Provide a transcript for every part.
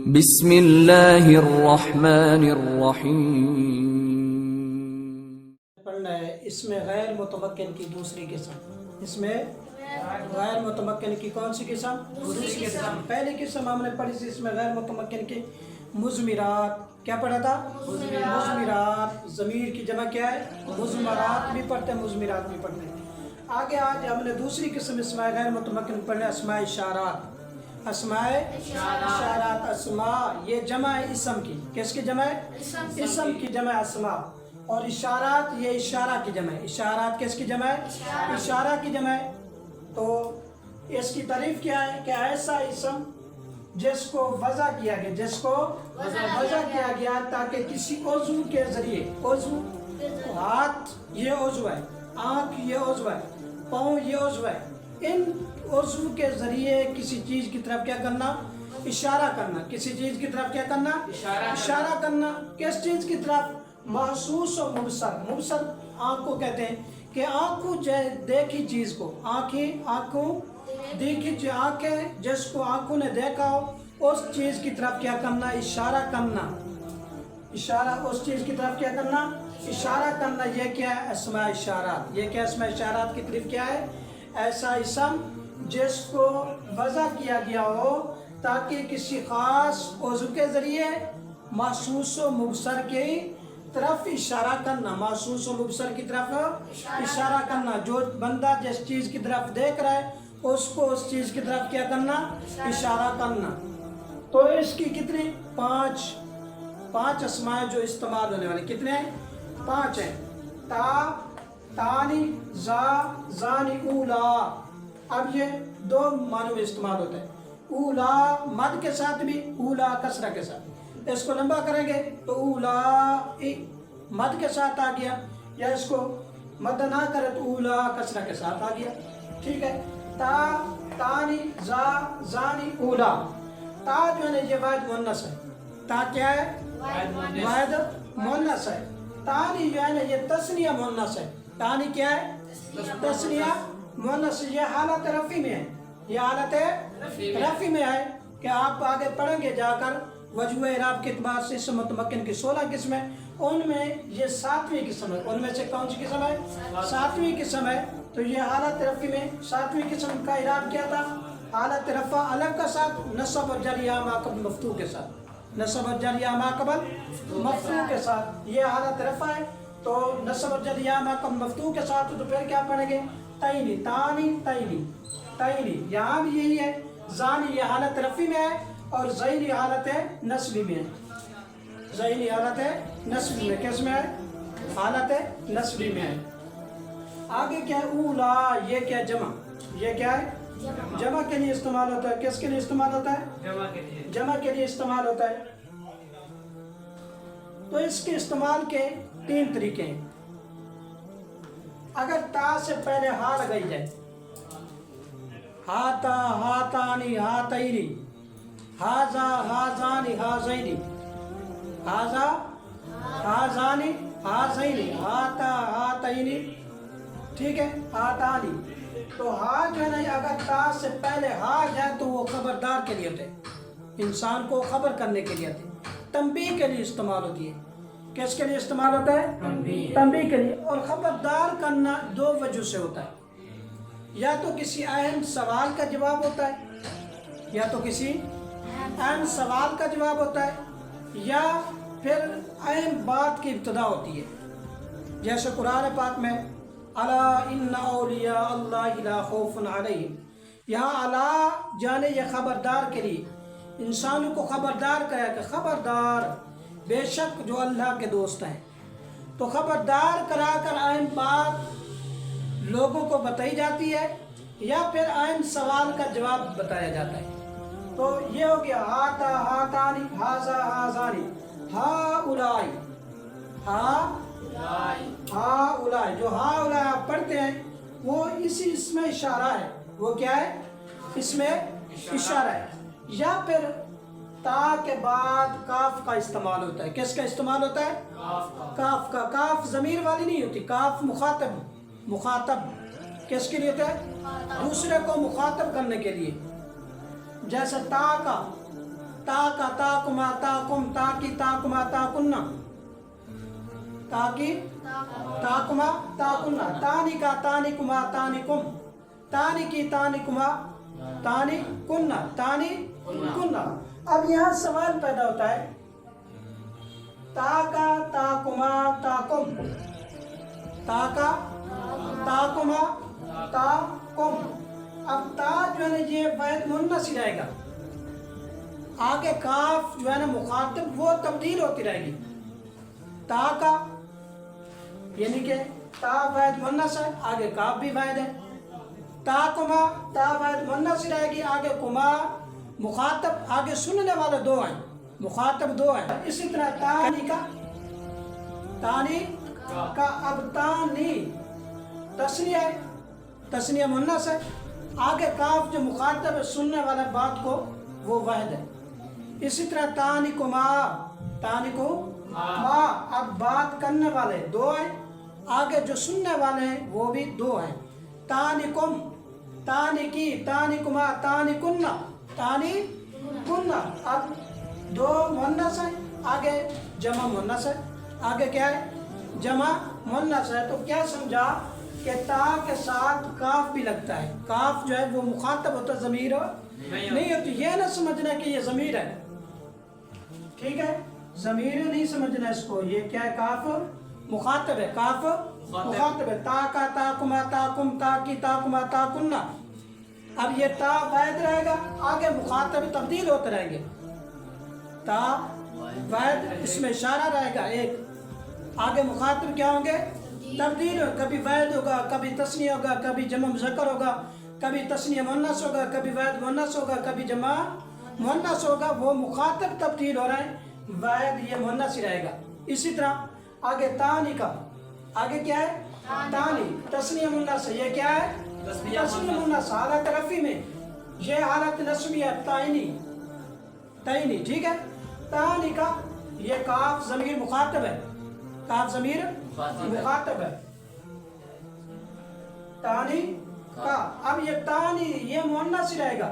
بسم اللہ الرحمن الرحیم۔ پڑھنا ہے اس میں غیر متمکن کی دوسری قسم۔ اس میں غیر متمکن کی کون سی قسم؟ دوسری قسم۔ پہلی قسم ہم نے پڑھی تھی اس میں غیر متمکن کی مضمرات۔ کیا پڑھا تھا؟ مضمرات۔ ضمیر کی جمع کیا ہے؟ مضمرات بھی پڑھتے ہیں، مضمرات بھی پڑھتے ہیں۔ آگے آج ہم نے دوسری قسم اسماء غیر متمکن پڑھنا ہے، اسماء اشارات۔ اسماء اشارات، اسماء یہ جمع ہے اسم کی۔ کس کی جمع ہے؟ اسم کی جمع اسماء۔ اور اشارات یہ اشارہ کی جمع ہے۔ اشارات کس کی جمع ہے؟ اشارہ کی جمع ہے۔ تو اس کی تعریف کیا ہے کہ ایسا اسم جس کو وضع کیا گیا، جس کو وضع کیا گیا تاکہ کسی عضو کے ذریعے، عضو ہاتھ یہ عضو ہے، آنکھ یہ عضو ہے، پاؤں یہ عضو ہے، ان عضو کے ذریعے کسی چیز کی طرف کیا کرنا؟ اشارہ کرنا۔ کسی چیز کی طرف کیا کرنا؟ اشارہ کرنا۔ کس چیز کی طرف؟ محسوس و مبصر۔ مبصر آنکھ کو کہتے ہیں کہ آنکھوں دیکھی چیز کو، آنکھوں دیکھی آنکھیں جس کو آنکھوں نے دیکھا ہو اس چیز کی طرف کیا کرنا؟ اشارہ کرنا۔ اشارہ اس چیز کی طرف کیا کرنا؟ اشارہ کرنا۔ یہ کیا ہے؟ اسماء اشارات۔ یہ کیا اسماء اشارات کی تعریف کیا ہے؟ ایسا اسم جس کو وضع کیا گیا ہو تاکہ کسی خاص عضو کے ذریعے محسوس و مبصر کی طرف اشارہ کرنا۔ محسوس و مبصر کی طرف اشارہ کرنا۔ جو بندہ جس چیز کی طرف دیکھ رہا ہے اس کو اس چیز کی طرف کیا کرنا؟ اشارہ کرنا۔ تو اس کی کتنی؟ پانچ اسماء جو استعمال ہونے والے۔ کتنے ہیں؟ 5 ہیں۔ تا، تانی، زا، زانی، اولا۔ اب یہ 2 معنوں میں استعمال ہوتا ہے۔ اولا مد کے ساتھ بھی، اولا کسرہ کے ساتھ۔ اس کو لمبا کریں گے تو اولا مد کے ساتھ آ گیا، یا اس کو مد نہ کرے تو اولا کسرہ کے ساتھ آ گیا۔ ٹھیک ہے۔ تا، تانی، زا، زانی، اولا۔ تا جو ہے نا یہ واحد مؤنث ہے۔ تا کیا ہے؟ واحد مؤنث ہے۔ تانی جو ہے نا یہ تثنیہ مؤنث ہے۔ تانی کیا ہے؟ تثنیہ مؤنث۔ یہ حالت رفع میں ہے، یہ حالت رفع میں ہے کہ آپ آگے پڑھیں گے جا کر وجوہ اعراب کے اعتبار سے اسم متمکن کی 16 قسمیں، ان میں یہ 7ویں قسم ہے۔ ان میں سے کون سی قسم ہے؟ 7ویں قسم ہے۔ تو یہ حالت رفع میں 7ویں قسم کا اعراب کیا تھا؟ حالت رفع الف کا ساتھ، نصب اور جر یا ما قبل مفتوح کے ساتھ۔ نصب اور جر یا ما قبل مفتوح کے ساتھ یہ حالت رفع ہے۔ تو نصب اور جر یا ما قبل مفتوح کے ساتھ تو پھر کیا پڑھیں گے؟ تینی، تانی، تینی، تینی۔ یہاں بھی یہی ہے۔ زانی یہ حالت رفع میں ہے اور زینی حالت نصبی میں ہے۔ زینی حالت نصبی میں، کس میں ہے؟ حالت نصبی میں ہے۔ آگے کیا ہے؟ اولا، یہ کیا جمع؟ یہ کیا ہے؟ جمع کے لیے استعمال ہوتا ہے۔ کس کے لیے استعمال ہوتا ہے؟ جمع کے لیے استعمال ہوتا ہے۔ تو اس کے استعمال کے 3 طریقے ہیں۔ اگر تا سے پہلے ہا لگائی جائے، ہاتا، ہاتانی، ہاتینی، ہازا، ہازانی، ہازینی، ہازا، ہازانی، ہازینی، ہاتا، ہاتینی، ٹھیک ہے، ہاتانی۔ تو ہا جو ہے نا اگر تا سے پہلے ہا جائے تو وہ خبردار کے لیے ہوتے ہیں، انسان کو خبر کرنے کے لیے ہوتے ہیں، تنبیہ کے لیے استعمال ہوتی ہے۔ کس کے لیے استعمال ہوتا ہے؟ تنبیہ کے لیے۔ اور خبردار کرنا 2 وجہ سے ہوتا ہے، یا تو کسی اہم سوال کا جواب ہوتا ہے، یا تو کسی اہم سوال کا جواب ہوتا ہے، یا پھر اہم بات کی ابتدا ہوتی ہے۔ جیسے قرآن پاک میں الا ان اولیاء اللہ لا خوف علیہم، یہاں الا جانے یہ خبردار کے لیے انسانوں کو خبردار کہا کہ خبردار بے شک جو اللہ کے دوست ہیں۔ تو خبردار کرا کر اہم بات لوگوں کو بتائی جاتی ہے، یا پھر اہم سوال کا جواب بتایا جاتا ہے۔ تو یہ ہو گیا ہاتا، ہاتانی، ہازا، ہازانی، ہا اولائی، ہا اولائی۔ جو ہا اولائی آپ پڑھتے ہیں وہ اسی اسم اشارہ ہے۔ وہ کیا ہے؟ اسم اشارہ ہے۔ یا پھر تا کے بعد کاف کا استعمال ہوتا ہے۔ کس کا استعمال ہوتا ہے؟ کاف کا۔ کاف ضمیر والی نہیں ہوتی، کاف مخاطب کس کے لیے ہوتا ہے؟ دوسرے کو مخاطب کرنے کے لیے۔ جیسے تا کا تا کا تاکما تاکم، تا کی تاکما تاکنہ، تا کی تاکما تاکنہ، تانی کا تانکما تانکم، تانی کی تانکما تانی کنہ، تانی کنہ۔ اب یہاں سوال پیدا ہوتا ہے، تا کا تاکما تاکم، تا کا تاکما تاکم، اب تا جو ہے نا یہ واحد مؤنث ہی رہے گا، آگے کاف جو ہے نا مخاطب وہ تبدیل ہوتی رہے گی، تا کا یعنی کہ تا واحد مؤنث ہے، آگے کاف بھی واحد ہے، تا کما تا واحد مؤنث ہی رہے گی، آگے کما مخاطب، آگے سننے والے دو ہیں، مخاطب دو ہیں۔ اسی طرح تانی کا، تانی کا، اب تانی تسنیہ ہے، تسنیہ مؤنث ہے، آگے کاف جو مخاطب ہے سننے والے بات کو وہ واحد ہے۔ اسی طرح تانی کو ما، اب بات کرنے والے دو ہیں، آگے جو سننے والے ہیں وہ بھی دو ہیں، تانی کم، تانی کی، تانی کما، تانی کنہ، تانی کنہ، اب دو مؤنث ہیں، آگے جمع مؤنث ہے، آگے کیا ہے جمع مؤنث ہے، تو کیا سمجھا کہ تا کے ساتھ کاف بھی لگتا ہے، کاف جو ہے وہ مخاطب ہوتا ہے، ضمیر نہیں ہوتی، یہ نہ سمجھنا کہ یہ ضمیر ہے، ٹھیک ہے، ضمیر نہیں سمجھنا اس کو، یہ کیا ہے کاف مخاطب ہے، کاف مخاطب ہے، تا کا تاکما تاکم، تا کی تاکما تاکنہ، اب یہ تا واحد رہے گا، آگے مخاطب تبدیل ہوتے رہیں گے، تا واحد اس میں اشارہ رہے گا ایک، آگے مخاطب کیا ہوں گے تبدیل، کبھی واحد ہوگا، کبھی تثنیہ ہوگا، کبھی جمع مذکر ہوگا، کبھی تثنیہ مؤنث ہوگا، کبھی واحد مؤنث ہوگا، کبھی جمع مؤنث ہوگا، وہ مخاطب تبدیل ہو رہا ہے، واحد یہ مؤنث ہی رہے گا۔ اسی طرح آگے تانی کا، آگے کیا ہے تانی تثنیہ مؤنث ہے، یہ کیا ہے تثنیہ مؤنث، حالت رفع میں، یہ حالت نصبیہ تائنی، تائنی، ٹھیک ہے، تانی کا، یہ کاف ضمیر مخاطب ہے، کاف ضمیر مخاطب ہے، تانی کا، اب یہ تانی یہ مؤنث ہی رہے گا،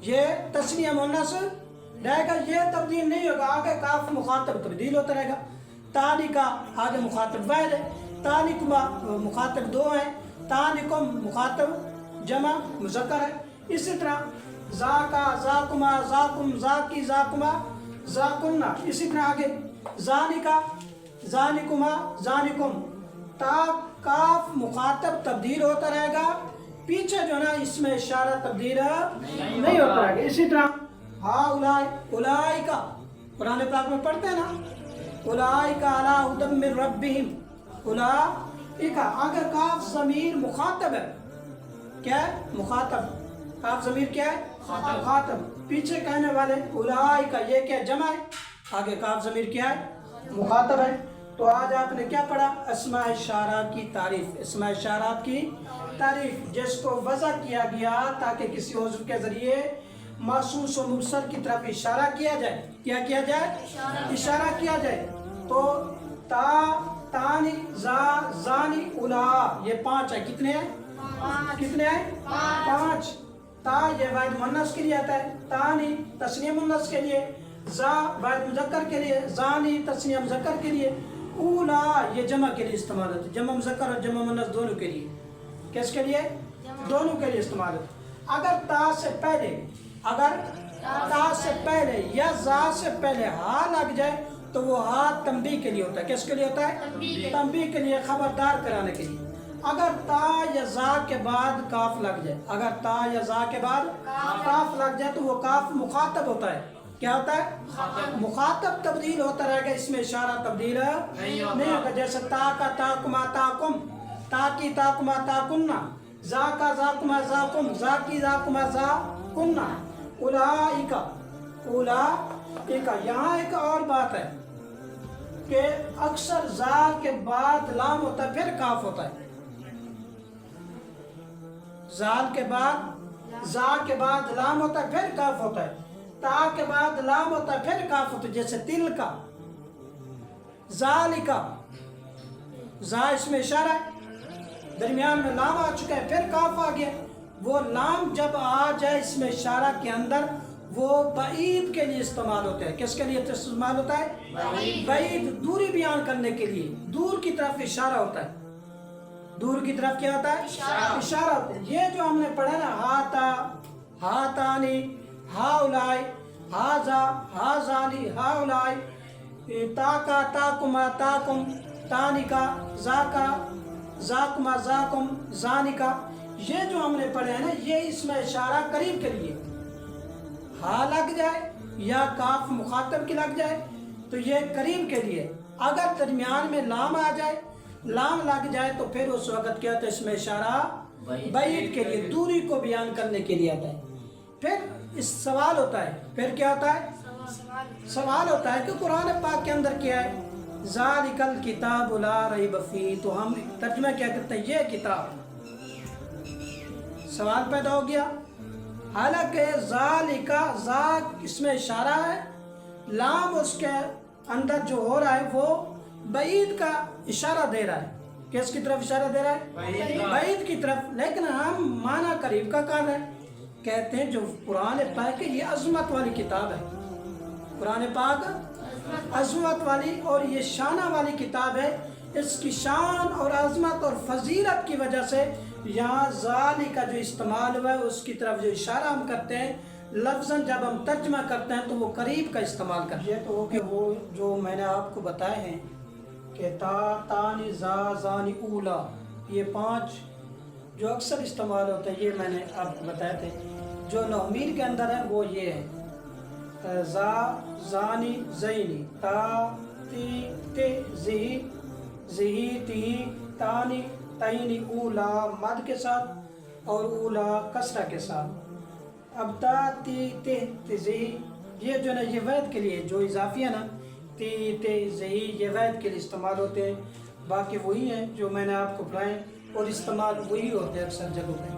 یہ تثنیہ مؤنث رہے گا، یہ تبدیل نہیں ہوگا، آگے کاف مخاطب تبدیل ہوتا رہے گا، تانی کا آگے مخاطب واحد ہے، تانی کما مخاطب دو ہیں، تانی کم مخاطب جمع مذکر ہے، اسی طرح زا کا، زا کما، زا کم، زا کی، زا کما، زا کنہ، اسی طرح آگے زانی کا، زانی کما، زانی کم، تا کاف مخاطب تبدیل ہوتا رہے گا، پیچھے جو نا اس میں اشارہ تبدیل نہیں ہوتا رہے گا، اسی طرح ہا اولائی، اولائی کا قرآن پاک میں پڑھتے ہیں نا، اولائی کا علی ہدی من ربہم، اولائی کا، اگر کاف ضمیر مخاطب ہے، کیا ہے مخاطب، کاف ضمیر کیا ہے مخاطب، پیچھے کہنے والے اولائی کا، یہ کیا جمع ہے، آگے کاف ضمیر کیا ہے مخاطب ہے۔ تو آج آپ نے کیا پڑھا اسماء اشارات کی تعریف، اسماء اشارات کی تعریف، جس کو وضع کیا گیا تاکہ کسی عضو کے ذریعے محسوس و مبصر کی طرف اشارہ کیا جائے، کیا کیا جائے اشارہ کیا جائے، تو تا، تانی، زا، زانی، اولا، یہ پانچ ہے، کتنے ہیں کتنے ہیں پانچ، تا یہ واحد مؤنث کے لیے آتا ہے، تانی تثنیہ مؤنث کے لیے، زا واحد مذکر کے لیے، زانی تثنیہ مذکر کے لیے، اولا یہ جمع کے لیے استعمال ہوتا ہے، جمع مذکر اور جمع مؤنث دونوں کے لیے، کس کے لیے دونوں کے لیے استعمال ہوتا ہے۔ اگر تا سے پہلے، اگر تا سے پہلے یا زا سے پہلے ہا لگ جائے تو وہ ہا تنبیہ کے لیے ہوتا ہے، کس کے لیے ہوتا ہے تنبیہ کے لیے، خبردار کرانے کے لیے۔ اگر تا یا زا کے بعد کاف لگ جائے، اگر تا یا زا کے بعد کاف لگ جائے تو وہ کاف مخاطب ہوتا ہے، کیا ہوتا ہے مخاطب تبدیل ہوتا رہے گا، اس میں اشارہ تبدیل نہیں ہوگا، جیسے تا کا تاکما تاکم، تا کی تاکما تاکنہ، زا کا زاکما زاکم، زا کی زاکما زا کنہ، اولائکا، اولائکا۔ یہاں ایک اور بات ہے کہ اکثر زا کے بعد لام ہوتا ہے پھر کاف ہوتا ہے، زال کے بعد، زا کے بعد لام ہوتا ہے پھر کاف ہوتا ہے، تا کے بعد لام ہوتا ہے پھر کاف ہوتا ہے، جیسے تل کا، ذالکا، زا اس میں اشارہ ہے، درمیان میں لام آ چکا ہے پھر کاف آ گیا، وہ لام جب آ جائے اس میں اشارہ کے اندر وہ بعید کے لیے استعمال ہوتا ہے. کس کے لیے استعمال ہوتا ہے؟ بعید, دوری بیان کرنے کے لیے. دور کی طرف اشارہ ہوتا ہے. دور کی طرف کیا ہوتا ہے؟ اشارہ ہوتا ہے. یہ جو ہم نے پڑھا نا, ہاتا, ہاتانی, ہاؤلائی, ہاذا, ہاذانی, ہاؤلائی, تاکا, تاکما, تاکم, تانکا, زاکا, زاکما, زاکم, زانکا. یہ جو ہم نے پڑھے ہیں نا, یہ اس میں اشارہ قریب کے لیے. ہا لگ جائے یا کاف مخاطب کی لگ جائے تو یہ قریب کے لیے. اگر درمیان میں لام آ جائے, لام لگ جائے تو پھر اس وقت کیا ہوتا ہے؟ اس میں اشارہ بعید کے لیے, دوری کو بیان کرنے کے لیے آتا ہے. پھر اس سوال ہوتا ہے. پھر کیا ہوتا ہے؟ سوال ہوتا ہے کہ قرآن پاک کے اندر کیا ہے؟ ذالک الکتاب لا ریب فیہ. تو ہم ترجمہ کیا کرتے ہیں؟ یہ کتاب. سوال پیدا ہو گیا. حالانکہ ذالک, ذا اس میں اشارہ ہے, لام اس کے اندر جو ہو رہا ہے وہ بعید کا اشارہ دے رہا ہے. کس کی طرف اشارہ دے رہا ہے؟ بعید کی طرف. لیکن ہم معنی قریب کا کر رہے ہیں. کہتے ہیں جو قرآن پاک ہے یہ عظمت والی کتاب ہے. قرآن پاک عظمت والی اور یہ شانہ والی کتاب ہے. اس کی شان اور عظمت اور فضیلت کی وجہ سے یہاں ذالک کا جو استعمال ہوا ہے اس کی طرف جو اشارہ ہم کرتے ہیں لفظاً, جب ہم ترجمہ کرتے ہیں تو وہ قریب کا استعمال کرتے ہیں. یہ تو کہ وہ جو میں نے آپ کو بتائے ہیں کہ تا, تانی, زا, زانی, اولا, یہ 5 جو اکثر استعمال ہوتا ہے, یہ میں نے آپ کو بتائے تھے. جو 9 میر کے اندر ہے وہ یہ ہے, زا, زانی, زینی, تا, تی, تے, زہی, زہی, تی, تانی, تینی, اولا مد کے ساتھ اور اولا کسرہ کے ساتھ. اب تا, تی, تے, زہی, یہ جو ہے نا یہ وید کے لیے جو اضافی ہے نا, تی, تے, زہی, یہ وید کے لیے استعمال ہوتے ہیں. باقی وہی ہیں جو میں نے آپ کو پڑھائے اور استعمال وہی ہوتے ہیں اکثر جگہوں پہ.